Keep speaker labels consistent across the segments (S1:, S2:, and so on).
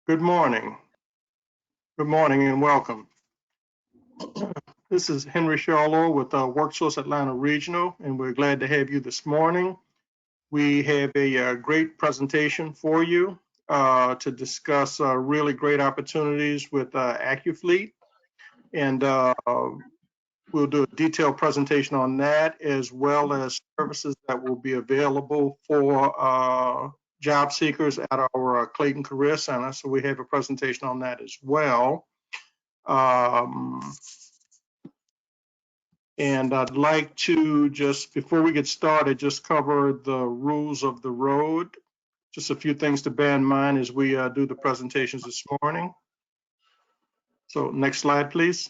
S1: Good morning. Good morning and welcome. This is Henry Charlo with WorkSource Atlanta Regional, and we're glad to have you this morning. We have a great presentation for you to discuss really great opportunities with AccuFleet, and we'll do a detailed presentation on that, as well as services that will be available for job seekers at our Clayton Career Center. So we have a presentation on that as well. And I'd like to just, before we get started, just cover the rules of the road. Just a few things to bear in mind as we do the presentations this morning. So next slide, please.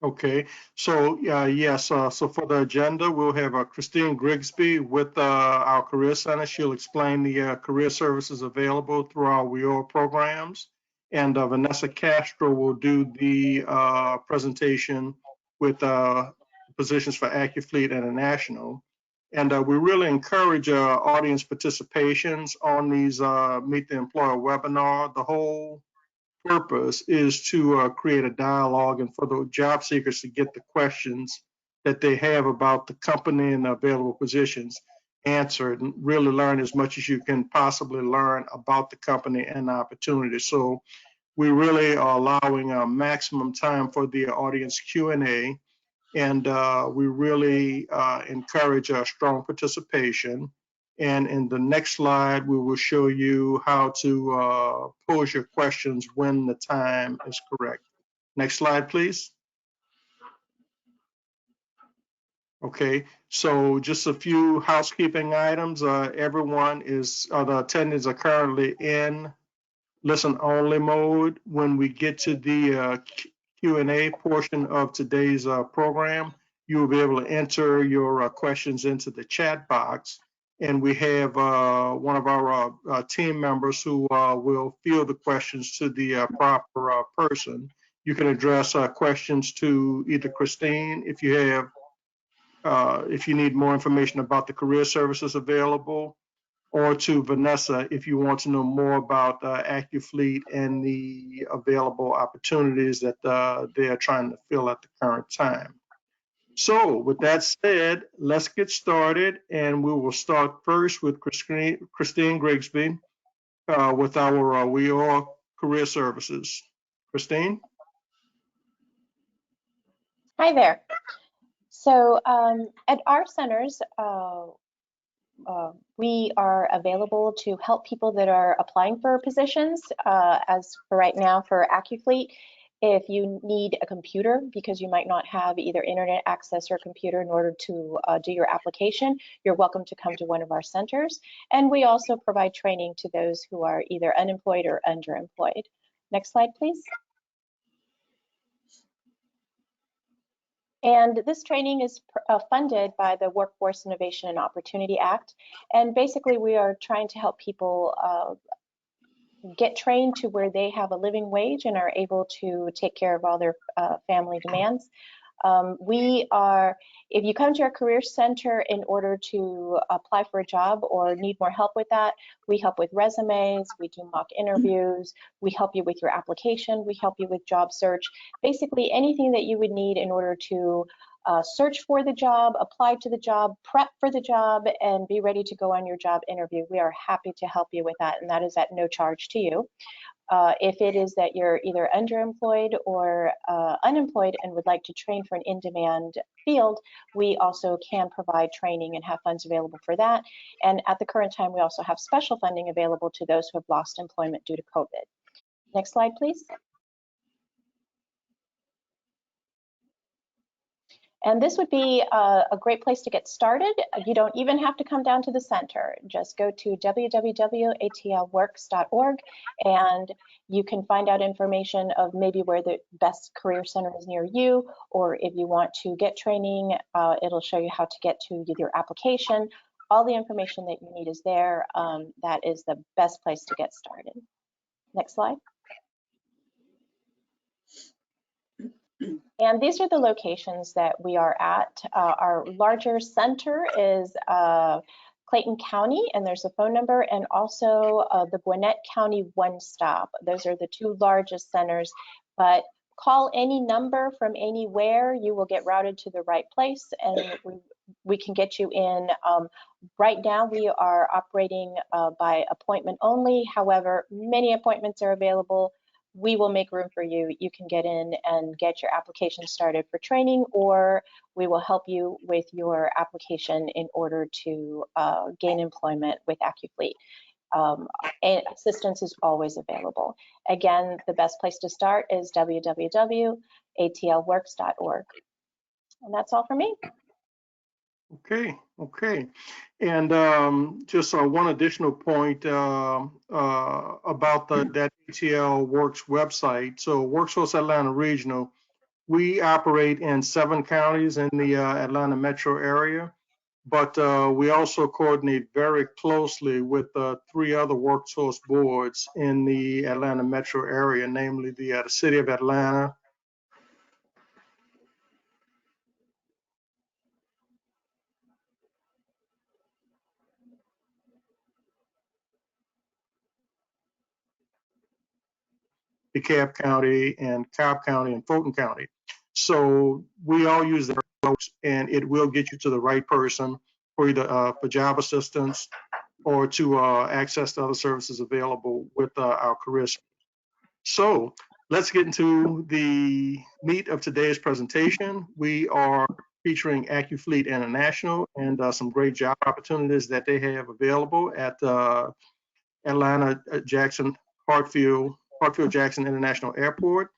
S1: Okay, so yes, so for the agenda, we'll have Christine Grigsby with our Career Center. She'll explain the career services available through our WEOR programs. And Vanessa Castro will do the presentation with positions for AccuFleet International. And we really encourage audience participations on these Meet the Employer webinar. The whole purpose is to create a dialogue and for the job seekers to get the questions that they have about the company and the available positions answered, and really learn as much as you can possibly learn about the company and the opportunity. So we really are allowing maximum time for the audience Q&A, and we really encourage strong participation. And in the next slide, we will show you how to pose your questions when the time is correct. Next slide, please. Okay, so just a few housekeeping items. Everyone is, the attendees are currently in listen only mode. When we get to the Q&A portion of today's program, you will be able to enter your questions into the chat box. And we have one of our team members who will field the questions to the proper person. You can address questions to either Christine if you have, if you need more information about the career services available, or to Vanessa if you want to know more about AccuFleet and the available opportunities that they are trying to fill at the current time. So with that said, let's get started, and we will start first with Christine Grigsby with our WEOR Career Services. Christine?
S2: Hi there. So at our centers, we are available to help people that are applying for positions. As for right now for AccuFleet, if you need a computer because you might not have either internet access or computer in order to do your application, you're welcome to come to one of our centers. And we also provide training to those who are either unemployed or underemployed. Next slide, please. And this training is funded by the Workforce Innovation and Opportunity Act. And basically, we are trying to help people get trained to where they have a living wage and are able to take care of all their family demands. If you come to our career center in order to apply for a job or need more help with that, we help with resumes, we do mock interviews, we help you with your application, we help you with job search, basically anything that you would need in order to search for the job, apply to the job, prep for the job, and be ready to go on your job interview. We are happy to help you with that, and that is at no charge to you. If it is that you're either underemployed or unemployed and would like to train for an in-demand field, we also can provide training and have funds available for that. And at the current time, we also have special funding available to those who have lost employment due to COVID. Next slide, please. And this would be a great place to get started. You don't even have to come down to the center. Just go to www.atlworks.org and you can find out information of maybe where the best career center is near you, or if you want to get training, it'll show you how to get to your application. All the information that you need is there. That is the best place to get started. Next slide. And these are the locations that we are at. Our larger center is Clayton County, and there's a phone number, and also the Gwinnett County One Stop. Those are the two largest centers, but call any number from anywhere, you will get routed to the right place, and we can get you in. Right now, we are operating by appointment only. However, many appointments are available. We will make room for you. You can get in and get your application started for training, or we will help you with your application in order to gain employment with AccuFleet. And assistance is always available. Again, the best place to start is www.atlworks.org. And that's all for me.
S1: Okay, okay. And just one additional point about that ATL Works website. So Workforce Atlanta Regional, we operate in 7 counties in the Atlanta metro area, but we also coordinate very closely with 3 other workforce boards in the Atlanta metro area, namely the City of Atlanta, DeKalb County, and Cobb County, and Fulton County. So we all use the folks, and it will get you to the right person for either for job assistance or to access the other services available with our career. So let's get into the meat of today's presentation. We are featuring AccuFleet International and some great job opportunities that they have available at Atlanta Jackson Hartfield Jackson International Airport.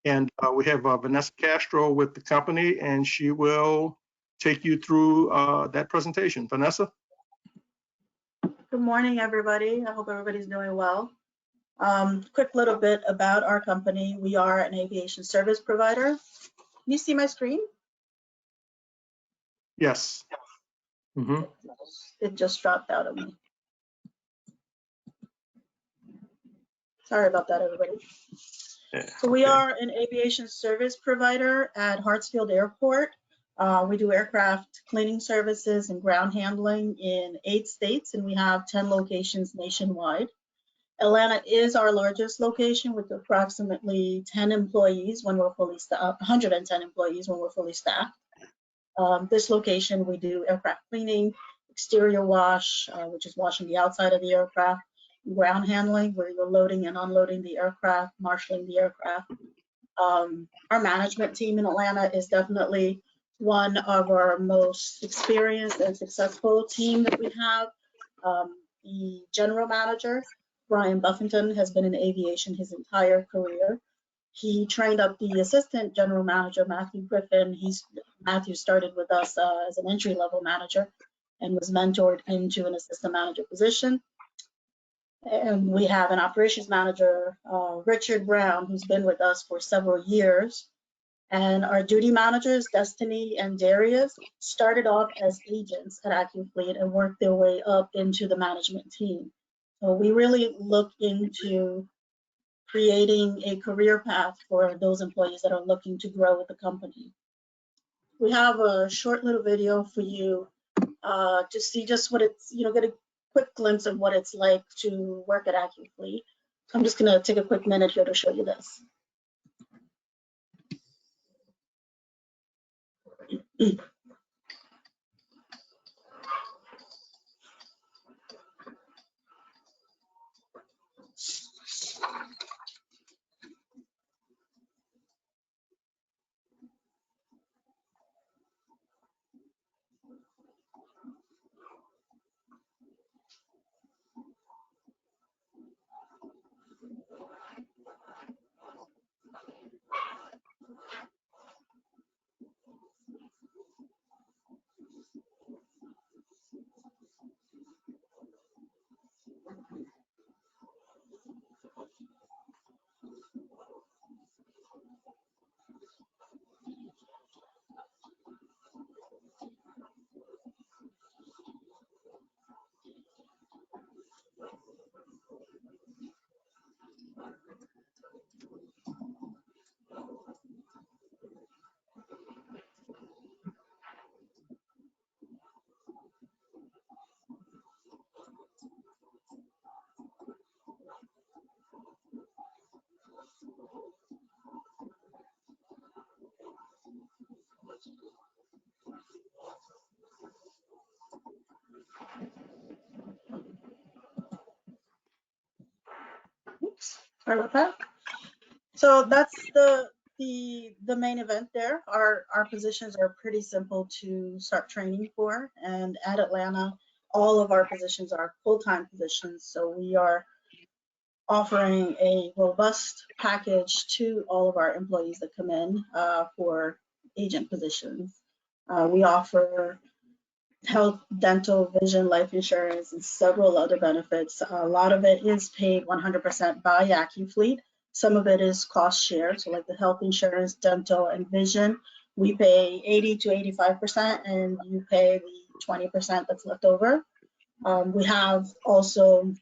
S1: And we have Vanessa Castro with the company, and she will take you through that presentation. Vanessa?
S3: Good morning, everybody. I hope everybody's doing well. Quick little bit about our company. We are an aviation service provider. Can you see my screen?
S1: Yes. Mm-hmm.
S3: It just dropped out of me. Sorry about that, everybody.
S1: Yeah,
S3: so we are an aviation service provider at Hartsfield Airport. We do aircraft cleaning services and ground handling in 8 states, and we have 10 locations nationwide. Atlanta is our largest location with approximately 10 employees when we're fully staffed, 110 employees when we're fully staffed. This location, we do aircraft cleaning, exterior wash, which is washing the outside of the aircraft, ground handling, where you're loading and unloading the aircraft, marshaling the aircraft. Our management team in Atlanta is definitely one of our most experienced and successful team that we have. The general manager, Brian Buffington, has been in aviation his entire career. He trained up the assistant general manager, Matthew Griffin. Matthew started with us as an entry-level manager and was mentored into an assistant manager position. And we have an operations manager, Richard Brown, who's been with us for several years. And our duty managers, Destiny and Darius, started off as agents at AccuFleet and worked their way up into the management team. So we really look into creating a career path for those employees that are looking to grow with the company. We have a short little video for you to see just what it's, get a quick glimpse of what it's like to work at AccuFleet. I'm just gonna take a quick minute here to show you this. Sorry about that. So that's the main event there. Our positions are pretty simple to start training for, and at Atlanta, all of our positions are full-time positions. So we are offering a robust package to all of our employees that come in for agent positions. We offer health, dental, vision, life insurance, and several other benefits. A lot of it is paid 100% by AccuFleet. Some of it is cost share, so like the health insurance, dental, and vision, we pay 80 to 85%, and you pay the 20% that's left over. We have also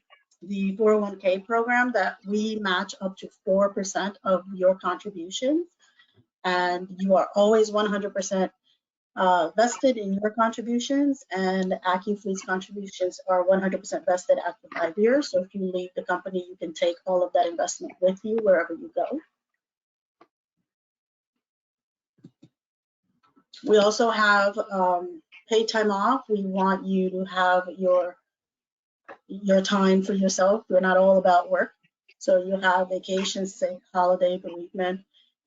S3: the 401k program that we match up to 4% of your contributions, and you are always 100% vested in your contributions, and AccuFleet's contributions are 100% vested after 5 years. So if you leave the company, you can take all of that investment with you wherever you go. We also have paid time off. We want you to have your time for yourself. We're not all about work. So you have vacation, sick, holiday, bereavement.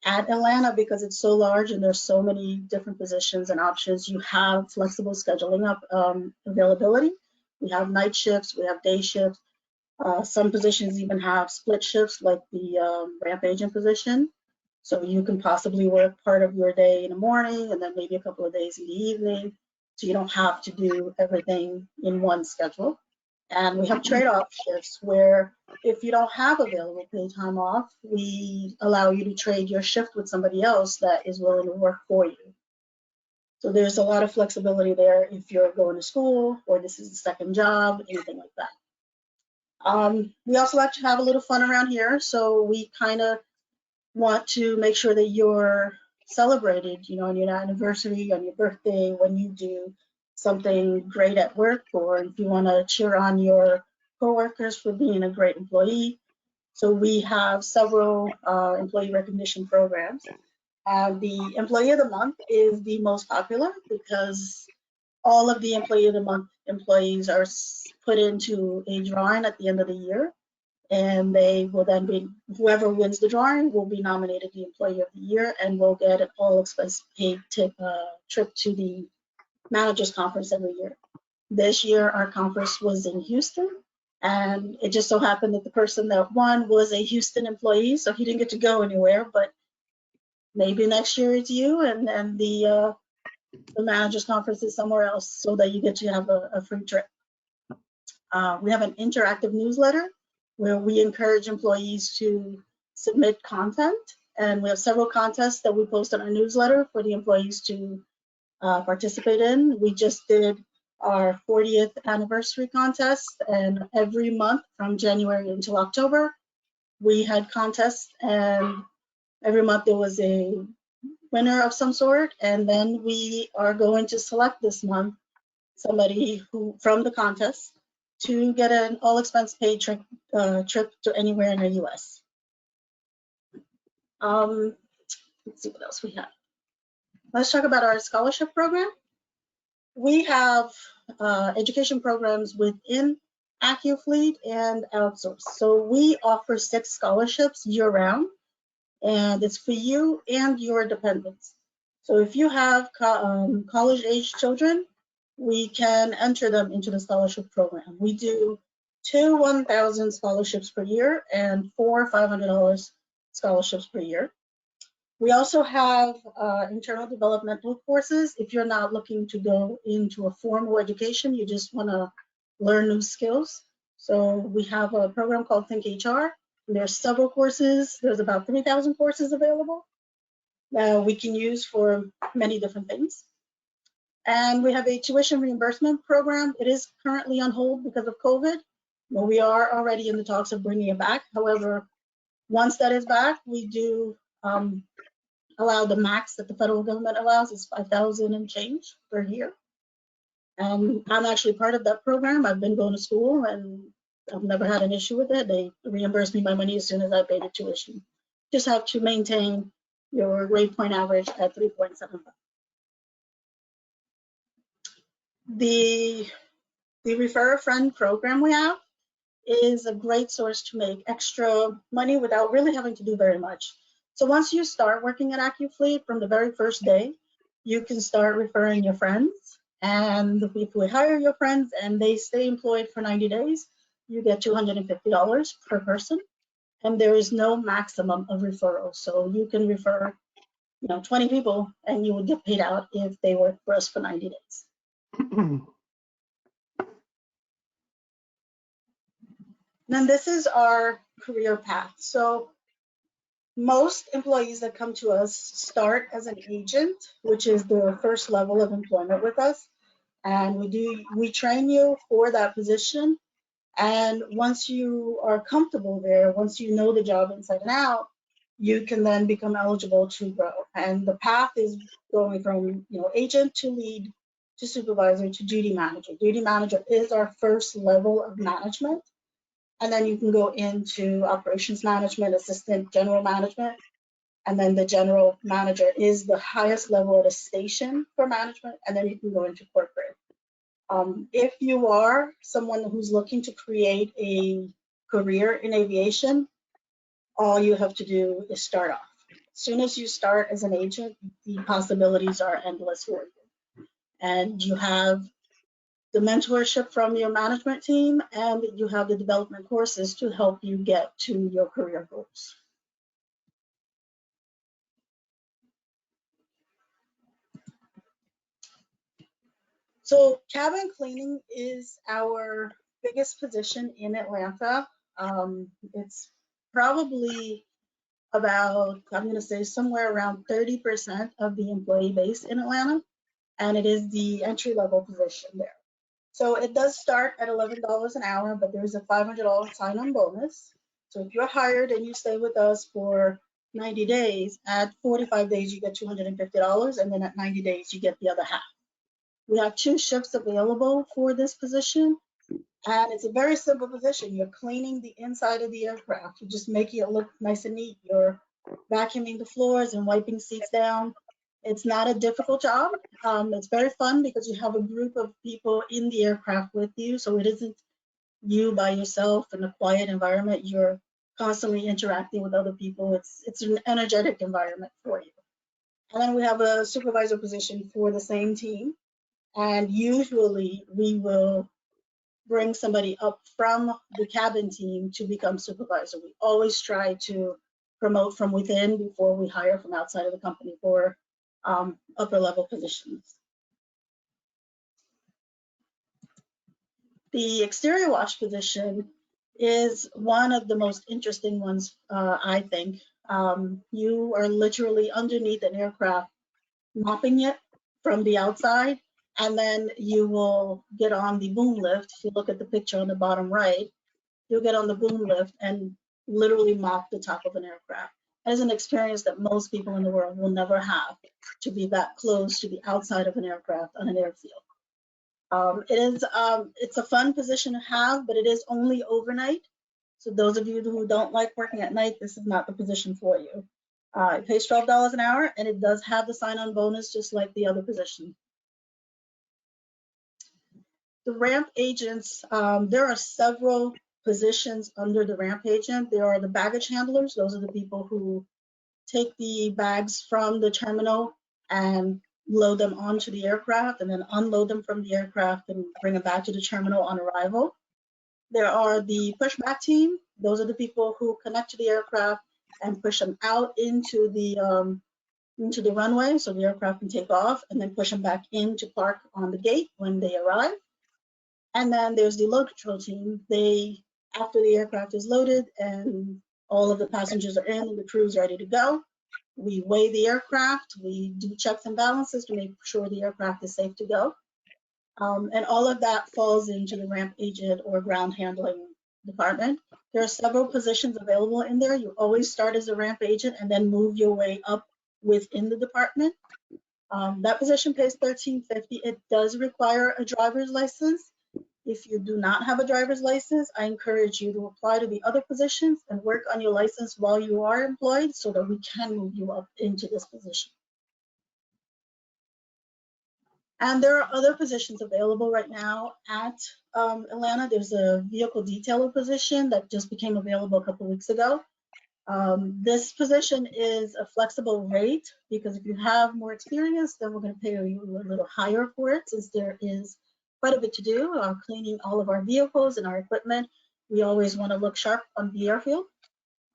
S3: At Atlanta, because it's so large and there's so many different positions and options, you have flexible scheduling up availability. We have night shifts, we have day shifts. Some positions even have split shifts, like the ramp agent position. So you can possibly work part of your day in the morning and then maybe a couple of days in the evening. So you don't have to do everything in one schedule. And we have trade-off shifts where if you don't have available paid time off, we allow you to trade your shift with somebody else that is willing to work for you. So there's a lot of flexibility there if you're going to school or this is a second job, anything like that. We also like to have a little fun around here. So we kind of want to make sure that you're celebrated, on your anniversary, on your birthday, when you do something great at work, or if you want to cheer on your coworkers for being a great employee. So we have several employee recognition programs. The Employee of the Month is the most popular because all of the Employee of the Month employees are put into a drawing at the end of the year, and they will then be, whoever wins the drawing will be nominated the Employee of the Year and will get an all expense paid trip to the Managers Conference every year. This year, our conference was in Houston, and it just so happened that the person that won was a Houston employee, so he didn't get to go anywhere, but maybe next year it's you, and then the Managers Conference is somewhere else so that you get to have a free trip. We have an interactive newsletter where we encourage employees to submit content, and we have several contests that we post on our newsletter for the employees to participate in. We just did our 40th anniversary contest, and every month from January until October, we had contests, and every month there was a winner of some sort, and then we are going to select this month somebody who from the contest to get an all expense paid trip to anywhere in the US. Let's see what else we have. Let's talk about our scholarship program. We have education programs within AccuFleet and outsource. So we offer 6 scholarships year round, and it's for you and your dependents. So if you have college age children, we can enter them into the scholarship program. We do 2 $1,000 scholarships per year and 4 $500 scholarships per year. We also have internal developmental courses. If you're not looking to go into a formal education, you just want to learn new skills. So we have a program called Think HR. There's several courses. There's about 3,000 courses available that we can use for many different things. And we have a tuition reimbursement program. It is currently on hold because of COVID, but we are already in the talks of bringing it back. However, once that is back, we do allow the max that the federal government allows is $5,000 and change per year. And I'm actually part of that program. I've been going to school and I've never had an issue with it. They reimburse me my money as soon as I pay the tuition. Just have to maintain your grade point average at 3.75. The Refer a Friend program we have is a great source to make extra money without really having to do very much. So once you start working at AccuFleet, from the very first day, you can start referring your friends. And if we hire your friends and they stay employed for 90 days, you get $250 per person. And there is no maximum of referrals. So you can refer 20 people and you would get paid out if they work for us for 90 days. Then this is our career path. So most employees that come to us start as an agent, which is the first level of employment with us. And we train you for that position. And once you are comfortable there, once you know the job inside and out, you can then become eligible to grow. And the path is going from agent to lead to supervisor to duty manager. Duty manager is our first level of management. And then you can go into operations management, assistant general management. And then the general manager is the highest level at a station for management. And then you can go into corporate. If you are someone who's looking to create a career in aviation, all you have to do is start off. As soon as you start as an agent, the possibilities are endless for you. And you have the mentorship from your management team, and you have the development courses to help you get to your career goals. So cabin cleaning is our biggest position in Atlanta. It's probably about, I'm going to say somewhere around 30% of the employee base in Atlanta, and it is the entry-level position there. So it does start at $11 an hour, but there's a $500 sign-on bonus. So if you're hired and you stay with us for 90 days, at 45 days you get $250, and then at 90 days you get the other half. We have 2 shifts available for this position, and it's a very simple position. You're cleaning the inside of the aircraft. You're just making it look nice and neat. You're vacuuming the floors and wiping seats down. It's not a difficult job. It's very fun because you have a group of people in the aircraft with you, so it isn't you by yourself in a quiet environment. You're constantly interacting with other people. It's an energetic environment for you. And then we have a supervisor position for the same team. And usually we will bring somebody up from the cabin team to become supervisor. We always try to promote from within before we hire from outside of the company for upper level positions. The exterior wash position is one of the most interesting ones, I think. You are literally underneath an aircraft mopping it from the outside, and then you will get on the boom lift. If you look at the picture on the bottom right, you'll get on the boom lift and literally mop the top of an aircraft. That is an experience that most people in the world will never have, to be that close to the outside of an aircraft on an airfield. It's a fun position to have, but it is only overnight. So those of you who don't like working at night, this is not the position for you. It pays $12 an hour, and it does have the sign-on bonus just like the other position. The ramp agents, there are several positions under the ramp agent. There are the baggage handlers. Those are the people who take the bags from the terminal and load them onto the aircraft and then unload them from the aircraft and bring them back to the terminal on arrival. There are the pushback team. Those are the people who connect to the aircraft and push them out into the runway so the aircraft can take off, and then push them back in to park on the gate when they arrive. And then there's the load control team. After the aircraft is loaded and all of the passengers are in and the crew is ready to go, we weigh the aircraft, we do checks and balances to make sure the aircraft is safe to go. And all of that falls into the ramp agent or ground handling department. There are several positions available in there. You always start as a ramp agent and then move your way up within the department. That position pays $13.50. It does require a driver's license. If you do not have a driver's license, I encourage you to apply to the other positions and work on your license while you are employed so that we can move you up into this position. And there are other positions available right now at Atlanta. There's a vehicle detailer position that just became available a couple weeks ago. This position is a flexible rate because if you have more experience, then we're going to pay you a little higher for it, since there is quite a bit to do cleaning all of our vehicles and our equipment. We always want to look sharp on the airfield.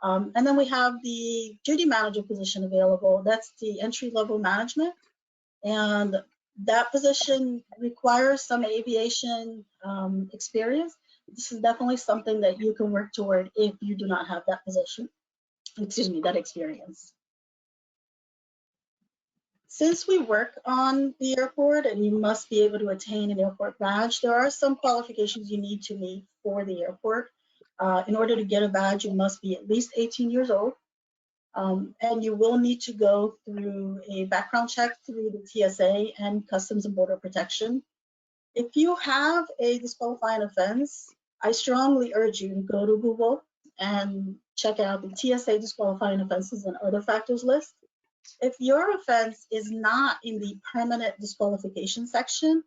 S3: And then we have the duty manager position available. That's the entry-level management. And that position requires some aviation experience. This is definitely something that you can work toward if you do not have that position, excuse me, that experience. Since we work on the airport and you must be able to attain an airport badge, there are some qualifications you need to meet for the airport. In order to get a badge, you must be at least 18 years old. And you will need to go through a background check through the TSA and Customs and Border Protection. If you have a disqualifying offense, I strongly urge you to go to Google and check out the TSA disqualifying offenses and other factors list. If your offense is not in the permanent disqualification section,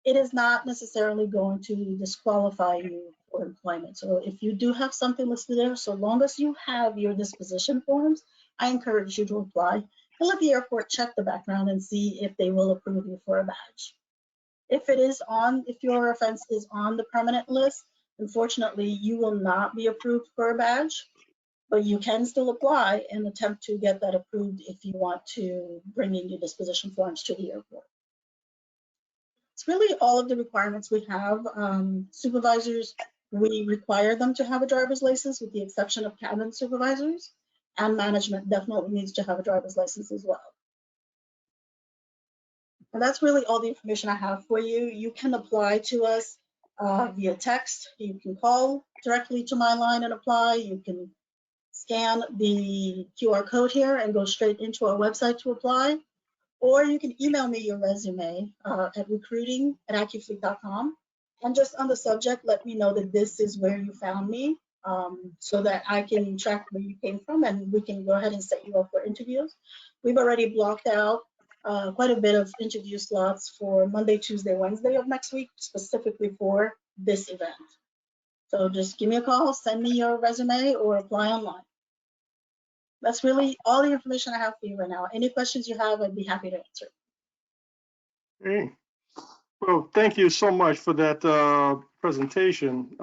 S3: it is not necessarily going to disqualify you for employment. So if you do have something listed there, so long as you have your disposition forms, I encourage you to apply and let the airport check the background and see if they will approve you for a badge. If your offense is on the permanent list, unfortunately, you will not be approved for a badge, but you can still apply and attempt to get that approved if you want to bring in your disposition forms to the airport. It's really all of the requirements we have. Supervisors, we require them to have a driver's license with the exception of cabin supervisors, and management definitely needs to have a driver's license as well. And that's really all the information I have for you. You can apply to us via text. You can call directly to my line and apply. You can scan the QR code here and go straight into our website to apply. Or you can email me your resume at recruiting@AccuFleet.com. And just on the subject, let me know that this is where you found me so that I can track where you came from and we can go ahead and set you up for interviews. We've already blocked out quite a bit of interview slots for Monday, Tuesday, Wednesday of next week, specifically for this event. So just give me a call, send me your resume, or apply online. That's really all the information I have for you right now. Any questions you have, I'd be happy to answer.
S1: Hey. Well, thank you so much for that presentation,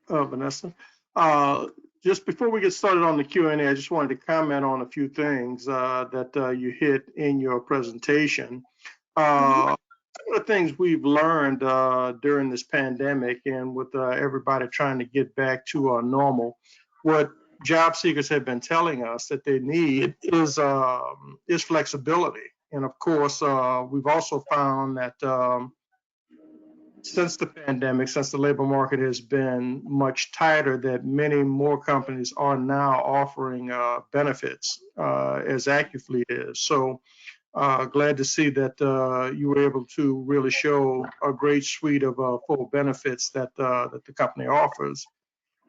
S1: Vanessa. Just before we get started on the Q&A, I just wanted to comment on a few things that you hit in your presentation. Some of the things we've learned during this pandemic and with everybody trying to get back to normal, what job seekers have been telling us that they need is flexibility. And of course, we've also found that since the pandemic, since the labor market has been much tighter, that many more companies are now offering benefits as AccuFleet is. So glad to see that you were able to really show a great suite of full benefits that the company offers.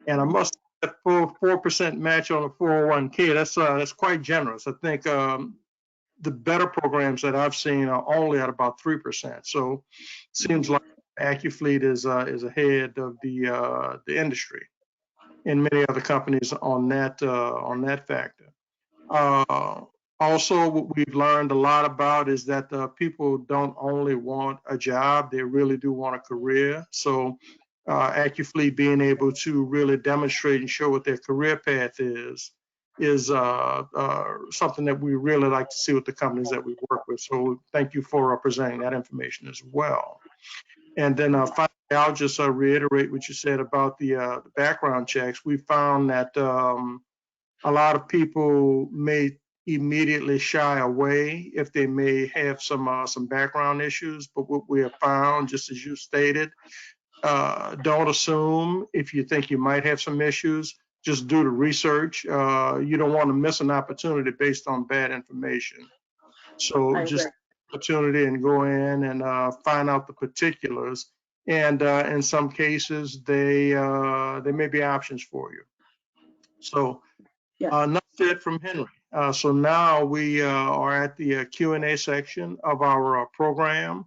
S1: And I must say that for 4% match on a 401k, that's quite generous. I think the better programs that I've seen are only at about 3%. So it seems like AccuFleet is ahead of the industry and many other companies on that factor. Also, what we've learned a lot about is that people don't only want a job, they really do want a career. So AccuFleet being able to really demonstrate and show what their career path is something that we really like to see with the companies that we work with. So thank you for presenting that information as well. And then finally, I'll just reiterate what you said about the background checks. We found that a lot of people may immediately shy away if they may have some background issues. But what we have found, just as you stated, don't assume if you think you might have some issues. Just do the research. You don't want to miss an opportunity based on bad information. So just opportunity and go in and find out the particulars. And in some cases, there may be options for you. So that's it from Henry. So now we are at the Q&A section of our program.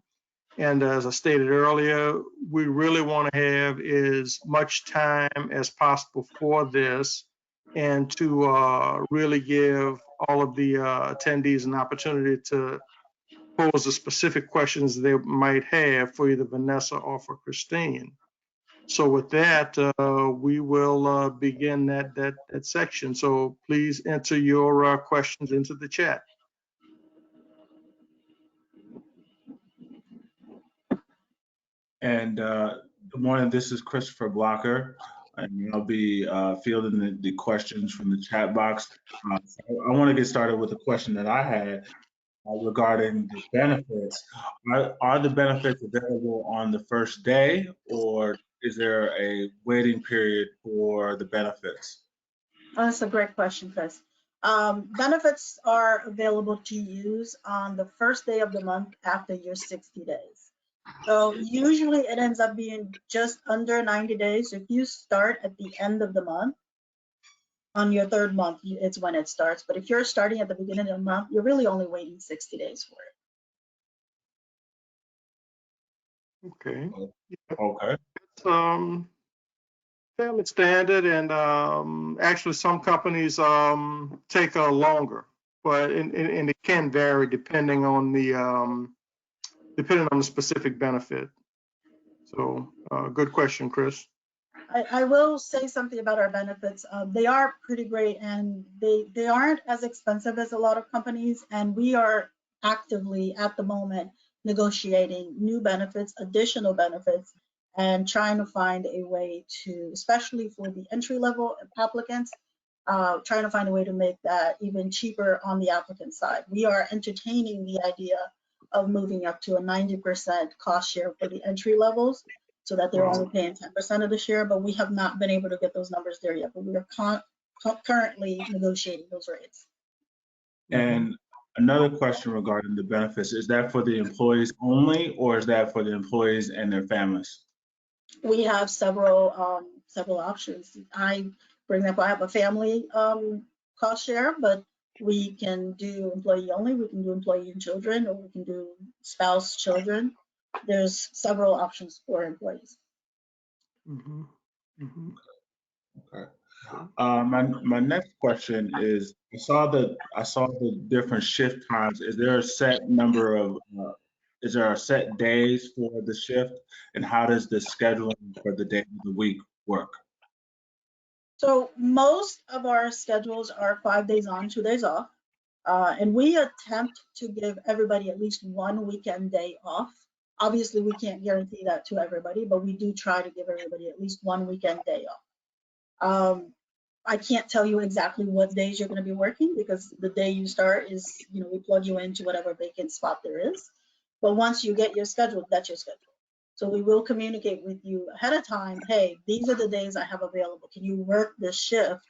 S1: And as I stated earlier, we really want to have as much time as possible for this and to really give all of the attendees an opportunity to pose the specific questions they might have for either Vanessa or for Christine. So with that, we will begin that section. So please enter your questions into the chat.
S4: And good morning, this is Christopher Blocker, and I'll be fielding the questions from the chat box. So I want to get started with a question that I had regarding the benefits. Are the benefits available on the first day, or is there a waiting period for the benefits?
S3: Oh, that's a great question, Chris. Benefits are available to use on the first day of the month after your 60 days. So usually it ends up being just under 90 days. If you start at the end of the month, on your third month, it's when it starts. But if you're starting at the beginning of the month, you're really only waiting 60 days for it.
S1: Okay.
S4: Okay.
S1: It's fairly standard, and actually some companies take longer, but and it can vary depending on the specific benefit. So good question, Chris.
S3: I will say something about our benefits. They are pretty great, and they aren't as expensive as a lot of companies, and we are actively at the moment negotiating new benefits, additional benefits, and trying to find a way to, especially for the entry-level applicants, trying to find a way to make that even cheaper on the applicant side. We are entertaining the idea of moving up to a 90% cost share for the entry levels, so that they're only paying 10% of the share, but we have not been able to get those numbers there yet, but we are currently negotiating those rates.
S4: And another question regarding the benefits, is that for the employees only, or is that for the employees and their families?
S3: We have several options. For example, I have a family cost share, but we can do employee only, we can do employee and children, or we can do spouse, children. There's several options for employees.
S1: Mm-hmm. Mm-hmm.
S4: Okay. My next question is, I saw the different shift times. Is there a set number of is there a set days for the shift, and how does the scheduling for the day of the week work?
S3: So most of our schedules are 5 days on, 2 days off. And we attempt to give everybody at least one weekend day off. Obviously, we can't guarantee that to everybody, but we do try to give everybody at least one weekend day off. I can't tell you exactly what days you're going to be working, because the day you start is, we plug you into whatever vacant spot there is. But once you get your schedule, that's your schedule. So we will communicate with you ahead of time. Hey, these are the days I have available. Can you work this shift?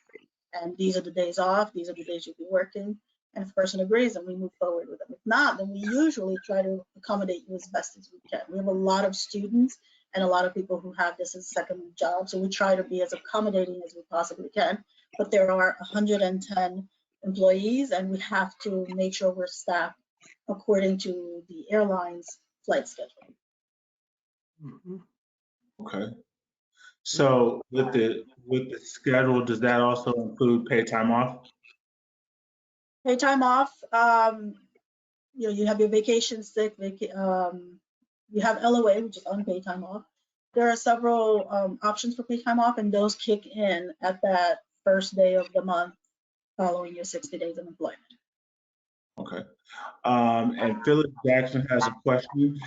S3: And these are the days off. These are the days you'll be working. And if the person agrees, then we move forward with them. If not, then we usually try to accommodate you as best as we can. We have a lot of students and a lot of people who have this as a second job. So we try to be as accommodating as we possibly can. But there are 110 employees, and we have to make sure we're staffed according to the airline's flight schedule.
S1: Mm-hmm.
S4: Okay. So with the schedule, does that also include paid time off?
S3: Paid time off, you have your vacation sick, you have LOA, which is unpaid time off. There are several options for paid time off, and those kick in at that first day of the month following your 60 days of employment.
S4: Okay. And Philip Jackson has a question.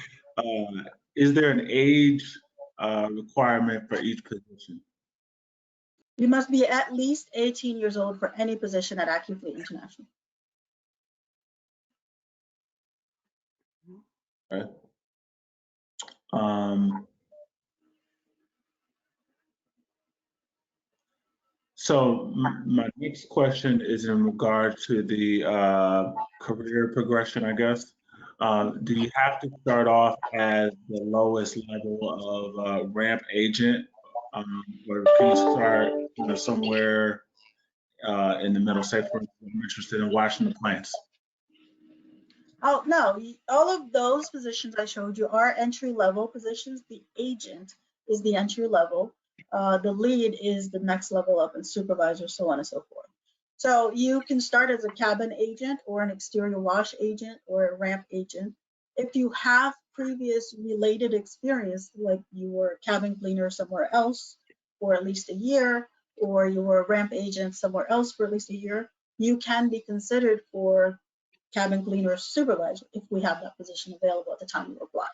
S4: Is there an age requirement for each position?
S3: You must be at least 18 years old for any position at AccuFleet International.
S4: Okay. So my next question is in regard to the career progression, I guess. Do you have to start off as the lowest level of ramp agent, or can you start somewhere in the middle. Say, for instance, I'm interested in washing the plants.
S3: Oh, no, all of those positions I showed you are entry-level positions. The agent is the entry level. The lead is the next level up, and supervisor, so on and so forth. So you can start as a cabin agent or an exterior wash agent or a ramp agent. If you have previous related experience, like you were a cabin cleaner somewhere else for at least a year, or you were a ramp agent somewhere else for at least a year, you can be considered for cabin cleaner supervisor if we have that position available at the time you apply.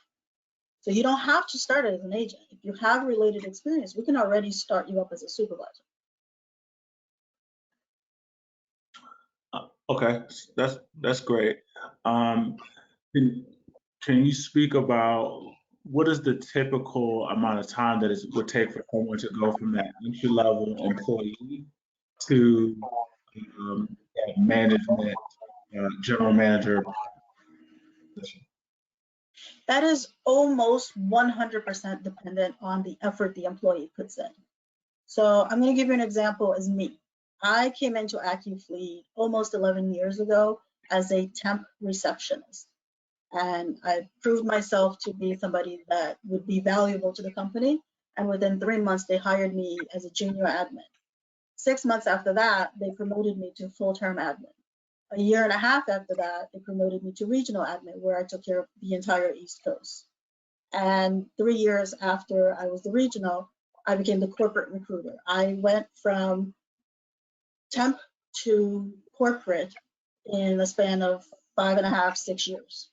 S3: So you don't have to start as an agent. If you have related experience, we can already start you up as a supervisor.
S4: Okay, that's great. Can you speak about what is the typical amount of time that it would take for someone to go from that entry level employee to that management general manager position?
S3: That is almost 100% dependent on the effort the employee puts in. So I'm going to give you an example as me. I came into AccuFleet almost 11 years ago as a temp receptionist. And I proved myself to be somebody that would be valuable to the company. And within 3 months, they hired me as a junior admin. 6 months after that, they promoted me to full-term admin. A year and a half after that, they promoted me to regional admin, where I took care of the entire East Coast. And 3 years after I was the regional, I became the corporate recruiter. I went from temp to corporate in a span of 5.5, 6 years.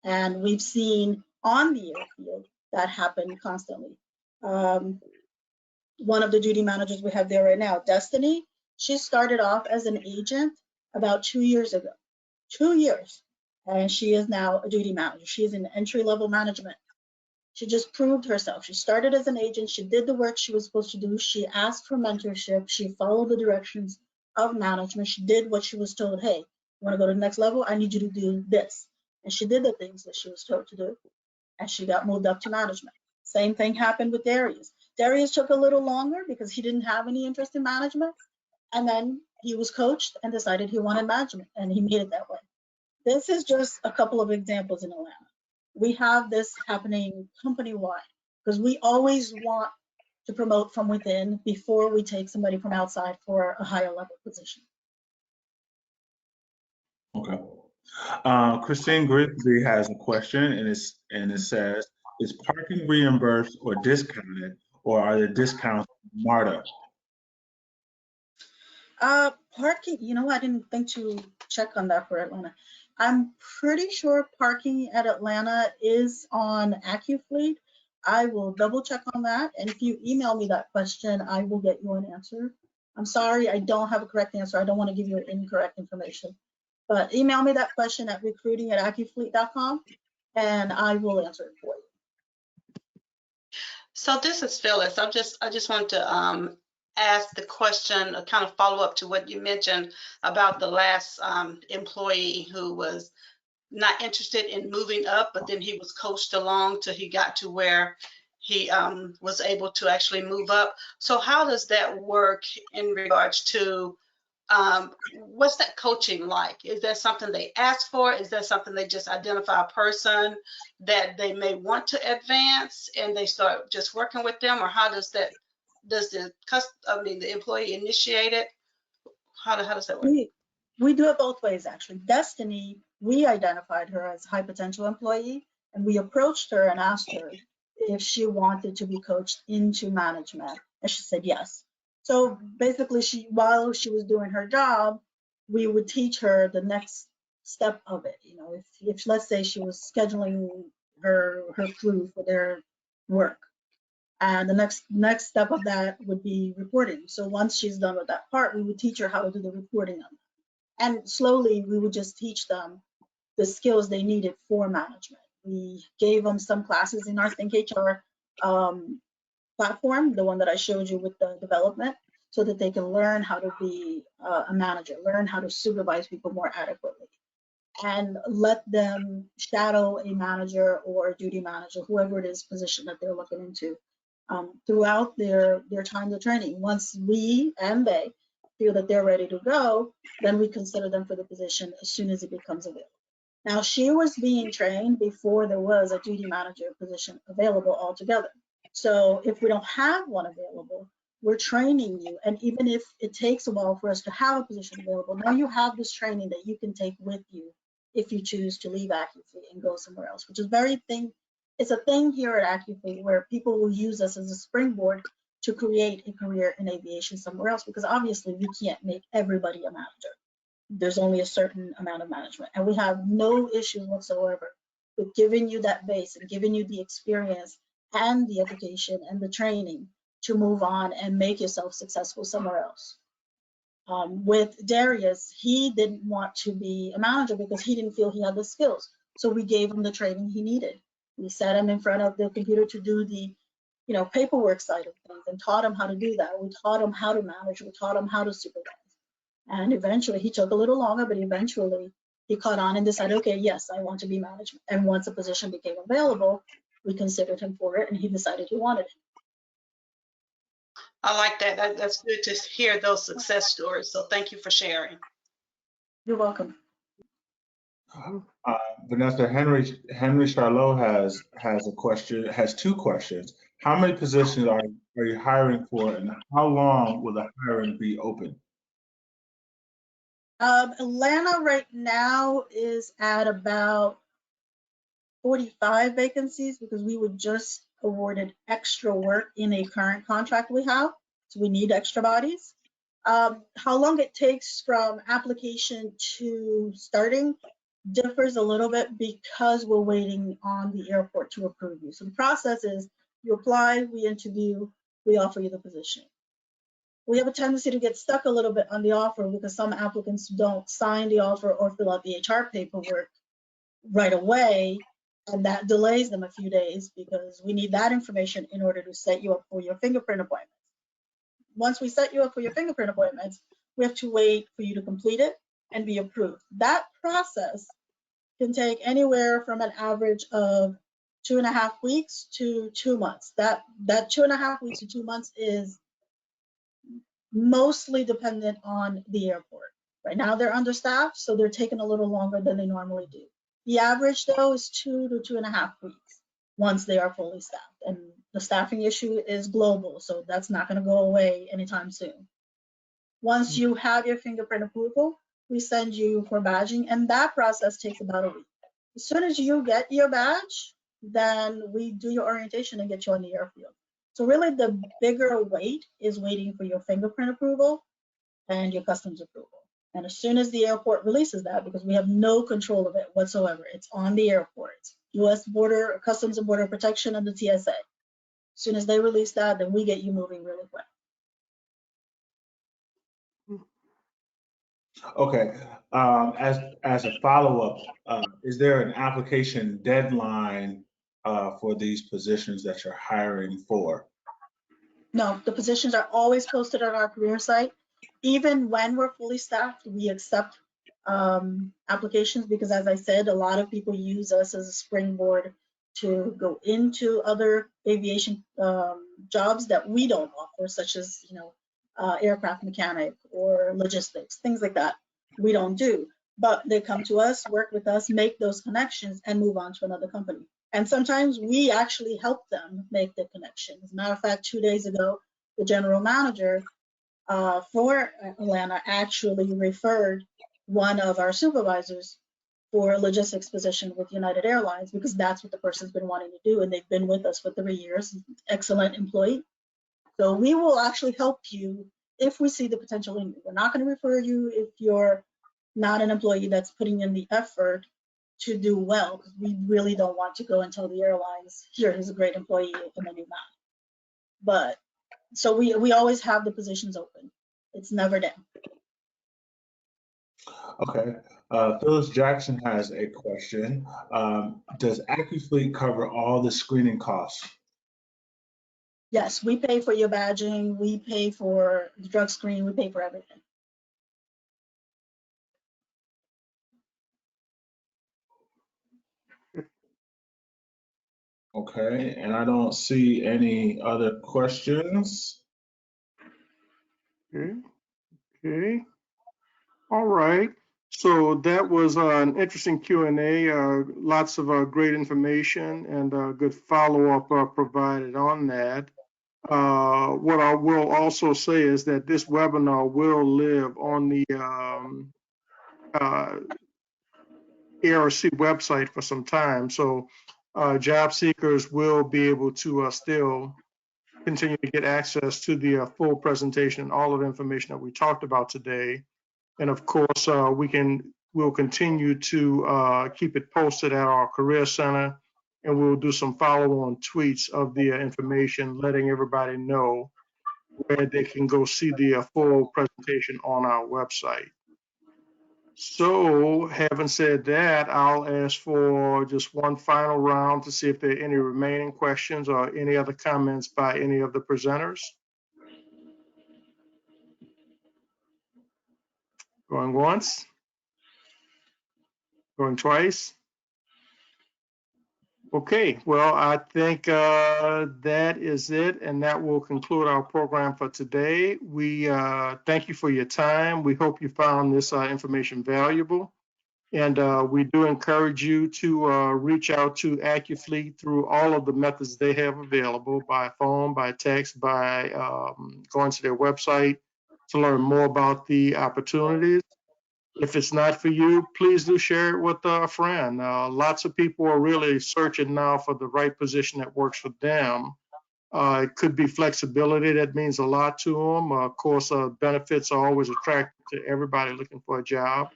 S3: And we've seen on the airfield that happen constantly. One of the duty managers we have there right now, Destiny, she started off as an agent about 2 years ago. 2 years. And she is now a duty manager. She is in entry-level management. She just proved herself. She started as an agent. She did the work she was supposed to do. She asked for mentorship. She followed the directions of management. She did what she was told. Hey, you want to go to the next level? I need you to do this. And she did the things that she was told to do. And she got moved up to management. Same thing happened with Darius. Darius took a little longer because he didn't have any interest in management. And then he was coached and decided he wanted management, and he made it that way. This is just a couple of examples in Atlanta. We have this happening company-wide because we always want to promote from within before we take somebody from outside for a higher level position.
S4: Okay. Christine Grigsby has a question, and it says, is parking reimbursed or discounted, or are the discounts MARTA?
S3: Parking, I didn't think to check on that for Atlanta. I'm pretty sure parking at Atlanta is on AccuFleet. I will double check on that. And if you email me that question, I will get you an answer. I'm sorry, I don't have a correct answer. I don't want to give you incorrect information. But email me that question at recruiting@accufleet.com and I will answer it for you.
S5: So this is Phyllis. I just want to ask the question, kind of follow up to what you mentioned about the last employee who was not interested in moving up, but then he was coached along till he got to where he was able to actually move up. So how does that work in regards to what's that coaching like? Is that something they ask for? Is that something they just identify a person that they may want to advance and they start just working with them? Or how does that, does the employee initiate it? How does that work?
S3: We do it both ways, actually. Destiny, we identified her as a high potential employee, and we approached her and asked her if she wanted to be coached into management, and she said yes. So basically, while she was doing her job, we would teach her the next step of it. If let's say she was scheduling her crew for their work, and the next step of that would be reporting. So once she's done with that part, we would teach her how to do the reporting on it. And slowly, we would just teach them the skills they needed for management. We gave them some classes in our Think HR platform, the one that I showed you with the development, so that they can learn how to be a manager, learn how to supervise people more adequately, and let them shadow a manager or a duty manager, whoever it is position that they're looking into, throughout their time of training. Once we and they feel that they're ready to go, then we consider them for the position as soon as it becomes available. Now, she was being trained before there was a duty manager position available altogether. So if we don't have one available, we're training you. And even if it takes a while for us to have a position available, now you have this training that you can take with you if you choose to leave AccuFleet and go somewhere else, which is it's a thing here at AccuFleet where people will use us as a springboard to create a career in aviation somewhere else, because obviously we can't make everybody a manager. There's only a certain amount of management, and we have no issues whatsoever with giving you that base and giving you the experience and the education and the training to move on and make yourself successful somewhere else. With Darius, he didn't want to be a manager because he didn't feel he had the skills. So we gave him the training he needed. We sat him in front of the computer to do the, paperwork side of things and taught him how to do that. We taught him how to manage. We taught him how to supervise. And eventually, he took a little longer, but eventually he caught on and decided, okay, yes, I want to be management. And once a position became available, we considered him for it, and he decided he wanted it.
S5: I like that. That's good to hear those success stories. So thank you for sharing.
S3: You're welcome.
S4: Vanessa, Henry Charlot has a question, has two questions. How many positions are you hiring for, and how long will the hiring be open?
S3: Atlanta right now is at about 45 vacancies because we were just awarded extra work in a current contract we have. So we need extra bodies. How long it takes from application to starting differs a little bit because we're waiting on the airport to approve you. So the process is you apply, we interview, we offer you the position. We have a tendency to get stuck a little bit on the offer because some applicants don't sign the offer or fill out the HR paperwork right away, and that delays them a few days because we need that information in order to set you up for your fingerprint appointments. Once we set you up for your fingerprint appointments, we have to wait for you to complete it and be approved. That process can take anywhere from an average of 2.5 weeks to 2 months. That 2.5 weeks to 2 months is mostly dependent on the airport. Right now they're understaffed, so they're taking a little longer than they normally do. The average though is 2 to 2.5 weeks once they are fully staffed. And the staffing issue is global, so that's not going to go away anytime soon. Once you have your fingerprint approval, we send you for badging, and that process takes about a week. As soon as you get your badge, then we do your orientation and get you on the airfield. So really the bigger wait is waiting for your fingerprint approval and your customs approval. And as soon as the airport releases that, because we have no control of it whatsoever, it's on the airport, US Border, Customs and Border Protection and the TSA. As soon as they release that, then we get you moving really quick.
S4: Okay, as a follow-up, is there an application deadline for these positions that you're hiring for?
S3: No, the positions are always posted on our career site. Even when we're fully staffed, we accept applications because, as I said, a lot of people use us as a springboard to go into other aviation jobs that we don't offer, such as, aircraft mechanic or logistics, things like that. We don't do, but they come to us, work with us, make those connections, and move on to another company. And sometimes we actually help them make the connection. As a matter of fact, 2 days ago, the general manager for Atlanta actually referred one of our supervisors for a logistics position with United Airlines because that's what the person's been wanting to do, and they've been with us for 3 years. Excellent employee. So we will actually help you if we see the potential in you. We're not going to refer you if you're not an employee that's putting in the effort to do well, because we really don't want to go and tell the airlines, here, he's a great employee, and then you're not. But so we always have the positions open. It's never down.
S4: Okay, Phyllis Jackson has a question. Does AccuFleet cover all the screening costs?
S3: Yes, we pay for your badging, we pay for the drug screen, we pay for everything.
S4: Okay, and I don't see any other questions.
S1: Okay. Okay. All right. So that was an interesting Q&A. Lots of great information and good follow-up provided on that. What I will also say is that this webinar will live on the ARC website for some time. So job seekers will be able to still continue to get access to the full presentation and all of the information that we talked about today. And of course, we'll continue to keep it posted at our Career Center, and we'll do some follow-on tweets of the information, letting everybody know where they can go see the full presentation on our website. So, having said that, I'll ask for just one final round to see if there are any remaining questions or any other comments by any of the presenters. Going once, going twice. Okay, well, I think that is it, and that will conclude our program for today. We thank you for your time. We hope you found this information valuable, and we do encourage you to reach out to AccuFleet through all of the methods they have available, by phone, by text, by going to their website to learn more about the opportunities. If it's not for you, please do share it with a friend. Lots of people are really searching now for the right position that works for them. It could be flexibility that means a lot to them. Of course, benefits are always attractive to everybody looking for a job.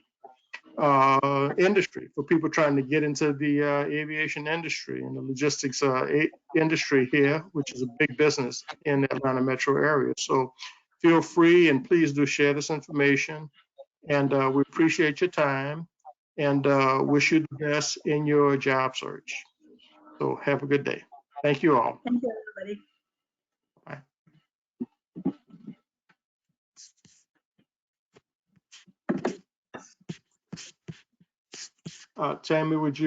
S1: Industry, for people trying to get into the aviation industry and the logistics industry here, which is a big business in the Atlanta metro area. So feel free and please do share this information. And we appreciate your time and wish you the best in your job search. So have a good day. Thank you all.
S3: Thank you, everybody.
S1: Bye. Tammy, would you